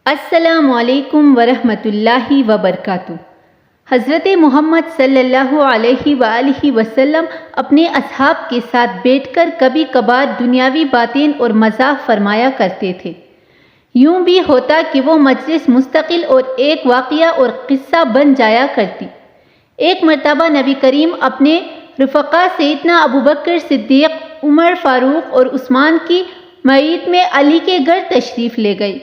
السلام علیکم ورحمۃ اللہ وبرکاتہ۔ حضرت محمد صلی اللہ علیہ وآلہ وسلم اپنے اصحاب کے ساتھ بیٹھ کر کبھی کبھار دنیاوی باتیں اور مزاح فرمایا کرتے تھے۔ یوں بھی ہوتا کہ وہ مجلس مستقل اور ایک واقعہ اور قصہ بن جایا کرتی۔ ایک مرتبہ نبی کریم اپنے رفقا سیدنا ابوبکر صدیق، عمر فاروق اور عثمان کی معیت میں علی کے گھر تشریف لے گئے۔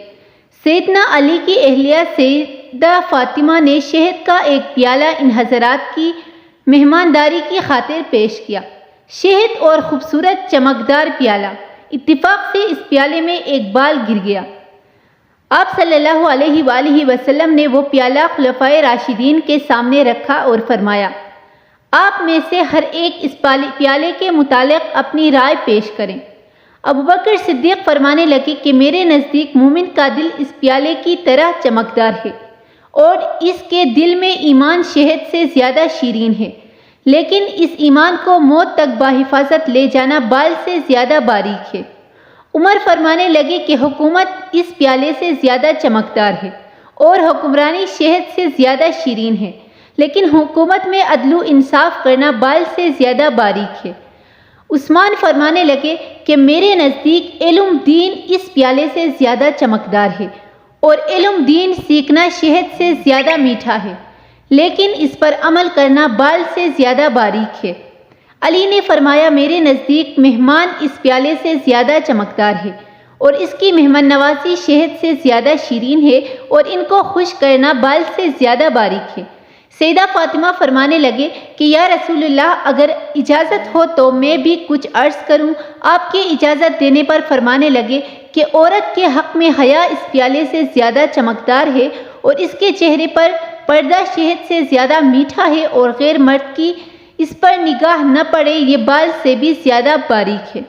سیدنا علی کی اہلیہ سیدہ فاطمہ نے شہد کا ایک پیالہ ان حضرات کی مہمانداری کی خاطر پیش کیا۔ شہد اور خوبصورت چمکدار پیالہ، اتفاق سے اس پیالے میں ایک بال گر گیا۔ آپ صلی اللہ علیہ وآلہ وسلم نے وہ پیالہ خلفائے راشدین کے سامنے رکھا اور فرمایا، آپ میں سے ہر ایک اس پیالے کے متعلق اپنی رائے پیش کریں۔ ابوبکر صدیق فرمانے لگے کہ میرے نزدیک مومن کا دل اس پیالے کی طرح چمکدار ہے اور اس کے دل میں ایمان شہد سے زیادہ شیرین ہے، لیکن اس ایمان کو موت تک بحفاظت لے جانا بال سے زیادہ باریک ہے۔ عمر فرمانے لگے کہ حکومت اس پیالے سے زیادہ چمکدار ہے اور حکمرانی شہد سے زیادہ شیرین ہے، لیکن حکومت میں عدل و انصاف کرنا بال سے زیادہ باریک ہے۔ عثمان فرمانے لگے کہ میرے نزدیک علم دین اس پیالے سے زیادہ چمکدار ہے اور علم دین سیکھنا شہد سے زیادہ میٹھا ہے، لیکن اس پر عمل کرنا بال سے زیادہ باریک ہے۔ علی نے فرمایا، میرے نزدیک مہمان اس پیالے سے زیادہ چمکدار ہے اور اس کی مہمان نوازی شہد سے زیادہ شیرین ہے اور ان کو خوش کرنا بال سے زیادہ باریک ہے۔ سیدہ فاطمہ فرمانے لگے کہ یا رسول اللہ، اگر اجازت ہو تو میں بھی کچھ عرض کروں۔ آپ کے اجازت دینے پر فرمانے لگے کہ عورت کے حق میں حیا اس پیالے سے زیادہ چمکدار ہے اور اس کے چہرے پر پردہ شہد سے زیادہ میٹھا ہے اور غیر مرد کی اس پر نگاہ نہ پڑے یہ بال سے بھی زیادہ باریک ہے۔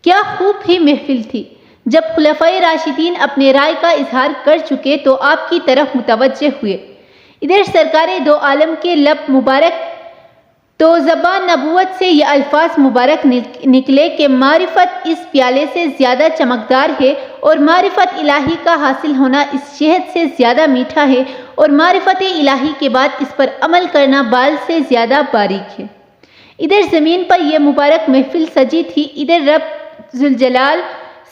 کیا خوب ہی محفل تھی۔ جب خلفائے راشدین اپنے رائے کا اظہار کر چکے تو آپ کی طرف متوجہ ہوئے۔ ادھر سرکار دو عالم کے لب مبارک تو زبان نبوت سے یہ الفاظ مبارک نکلے کہ معرفت اس پیالے سے زیادہ چمکدار ہے اور معرفت الہی کا حاصل ہونا اس شہد سے زیادہ میٹھا ہے اور معرفت الہی کے بعد اس پر عمل کرنا بال سے زیادہ باریک ہے۔ ادھر زمین پر یہ مبارک محفل سجی تھی، ادھر رب ذوالجلال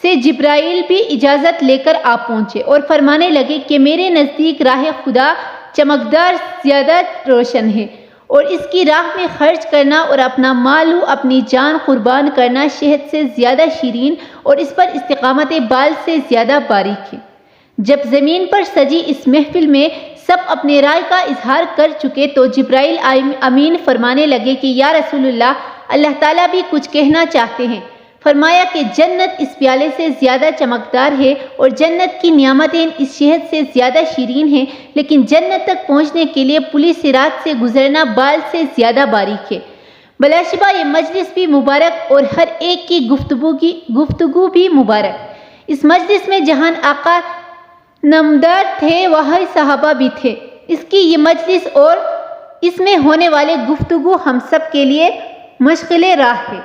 سے جبرائیل بھی اجازت لے کر آ پہنچے اور فرمانے لگے کہ میرے نزدیک راہ خدا چمکدار زیادہ روشن ہے اور اس کی راہ میں خرچ کرنا اور اپنا مال و اپنی جان قربان کرنا شہد سے زیادہ شیرین اور اس پر استقامت بال سے زیادہ باریک ہے۔ جب زمین پر سجی اس محفل میں سب اپنے رائے کا اظہار کر چکے تو جبرائیل امین فرمانے لگے کہ یا رسول اللہ تعالیٰ بھی کچھ کہنا چاہتے ہیں۔ فرمایا کہ جنت اس پیالے سے زیادہ چمکدار ہے اور جنت کی نعمتیں اس شہد سے زیادہ شیرین ہیں، لیکن جنت تک پہنچنے کے لیے پل صراط سے گزرنا بال سے زیادہ باریک ہے۔ بلا شبہ یہ مجلس بھی مبارک اور ہر ایک کی گفتگو بھی مبارک۔ اس مجلس میں جہاں آقا نامدار تھے وہاں صحابہ بھی تھے۔ اس کی یہ مجلس اور اس میں ہونے والے گفتگو ہم سب کے لیے مشغلِ راہ ہے۔